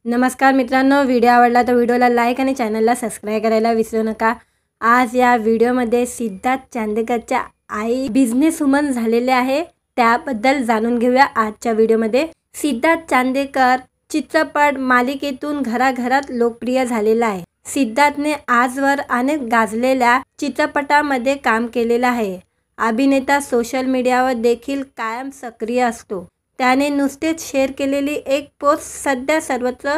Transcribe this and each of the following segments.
नमस्कार मित्रांनो, व्हिडिओ आवडला तर व्हिडिओला लाईक आणि चॅनलला सबस्क्राइब करायला विसरू नका। आज या व्हिडिओमध्ये सिद्धार्थ चांदेकरच्या आई बिझनेस वुमन झालेले आहे, त्याबद्दल जाणून घेऊया आजच्या व्हिडिओमध्ये। सिद्धार्थ चांदेकर चित्रपट मालिकेतून घराघरात लोकप्रिय झालेला आहे। सिद्धार्थने आजवर अनेक गाजलेल्या चित्रपटांमध्ये काम केलेले आहे। अभिनेता सोशल मीडियावर देखील कायम सक्रिय असतो। त्याने नुकतेच शेअर केलेली एक पोस्ट सध्या सर्वत्र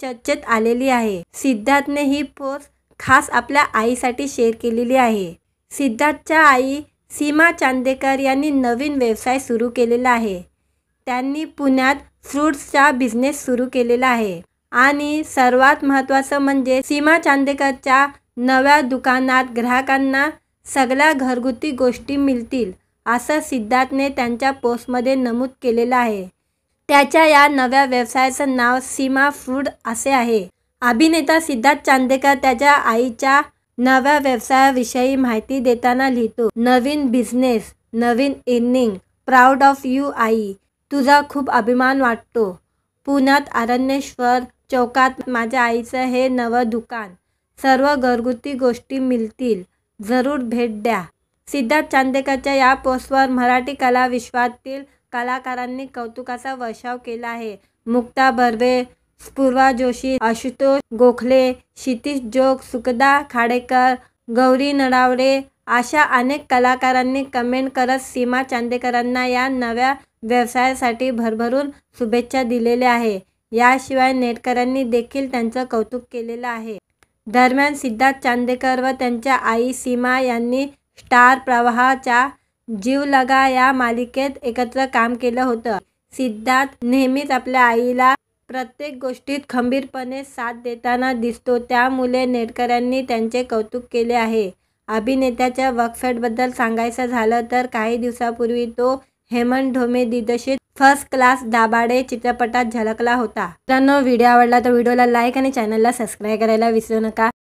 चर्चेत आलेली आहे। सिद्धार्थने ही पोस्ट खास आपल्या आईसाठी शेअर केलेली आहे। सिद्धार्थच्या आई सीमा चांदेकर यांनी नवीन व्यवसाय सुरू केलेला आहे। त्यांनी पुण्यात फ्रूट्सचा बिझनेस सुरू केलेला आहे आणि सर्वात महत्त्वाचं म्हणजे सीमा चांदेकरच्या नव्या दुकानात ग्राहकांना सगळ्या घरगुती गोष्टी मिळतील असं सिद्धार्थने त्यांच्या पोस्टमध्ये नमूद केलेलं आहे। त्याच्या या नव्या व्यवसायाचं नाव सीमा फूड असे आहे। अभिनेता सिद्धार्थ चांदेकर त्याच्या आईच्या नव्या व्यवसायाविषयी माहिती देताना लिहितो, नवीन बिझनेस, नवीन इनिंग, प्राऊड ऑफ यू आई, तुझा खूप अभिमान वाटतो। पुण्यात अरण्येश्वर चौकात माझ्या आईचं हे नवं दुकान, सर्व घरगुती गोष्टी मिळतील, जरूर भेट द्या। सिद्धार्थ चांदेकरच्या या पोस्टवर मराठी कला विश्वातील कलाकारांनी कौतुकाचा वर्षाव केला आहे। मुक्ता बर्वे, स्पूर्वा जोशी, आशुतोष गोखले, क्षितिज जोग, सुखदा खाडेकर, गौरी नडावडे अशा अनेक कलाकारांनी कमेंट करत सीमा चांदेकरांना या नव्या व्यवसायासाठी भरभरून शुभेच्छा दिलेल्या आहे। याशिवाय नेटकऱ्यांनी देखील त्यांचं कौतुक केलेलं आहे। दरम्यान सिद्धार्थ चांदेकर व त्यांच्या आई सीमा यांनी स्टार प्रवाहच्या जीव लगा या मालिकेत एकत्र काम केलं होतं। सिद्धार्थ नेहमीच आपल्या आईला प्रत्येक गोष्टीत खंबीरपणे साथ देताना दिसतो, त्यामुळे नेटकऱ्यांनी त्यांचे कौतुक केले आहे। अभिनेत्याच्या वर्कफेटबद्दल सांगायचं झालं तर काही दिवसापूर्वी तो हेमंत ढोमे दिग्दर्शित फर्स्ट क्लास दाभाडे चित्रपटात झळकला होता। मित्रांनो, व्हिडिओ आवडला तर व्हिडिओला लाईक आणि चॅनलला सबस्क्राइब करायला विसरू नका।